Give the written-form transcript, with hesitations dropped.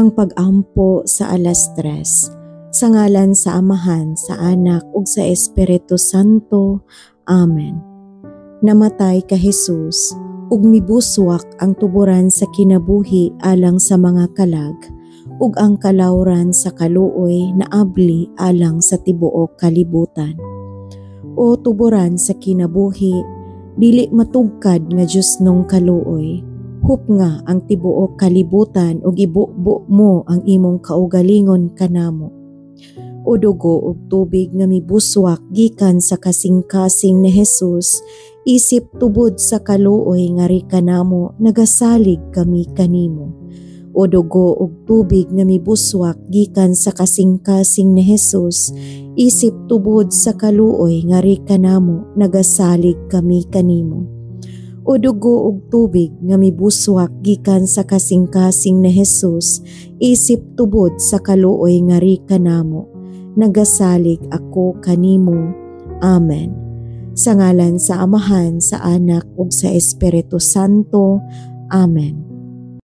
ang pag-ampo sa alas 3. Sa ngalan sa Amahan, sa Anak, ug sa Espiritu Santo. Amen. Namatay ka Jesus, ug mibuswak ang tuburan sa kinabuhi alang sa mga kalag, ug ang kalawran sa kaluoy na abli alang sa tibuok kalibutan. O tuburan sa kinabuhi, dili matugkad nga Diyos nung kaluoy, hup nga ang tibuok kalibutan ug ibukbo mo ang imong kaugalingon kanamo. O dugo ug tubig nga mibuswak gikan sa kasing-kasing ni Jesus, isip tubod sa kaluoy nga ri kanamo, nagasalig kami kanimo. O dugo ug tubig nga mibuswak gikan sa kasing-kasing ni Jesus, isip tubod sa kaluoy nga ri kanamo, nagasalig kami kanimo. O dugo ug tubig nga mibuswak gikan sa kasing-kasing ni Jesus, isip tubod sa kaluoy nga ri kanamo, nagasalig ako kanimo. Amen. Sa ngalan sa Amahan, sa Anak ug sa Espiritu Santo. Amen.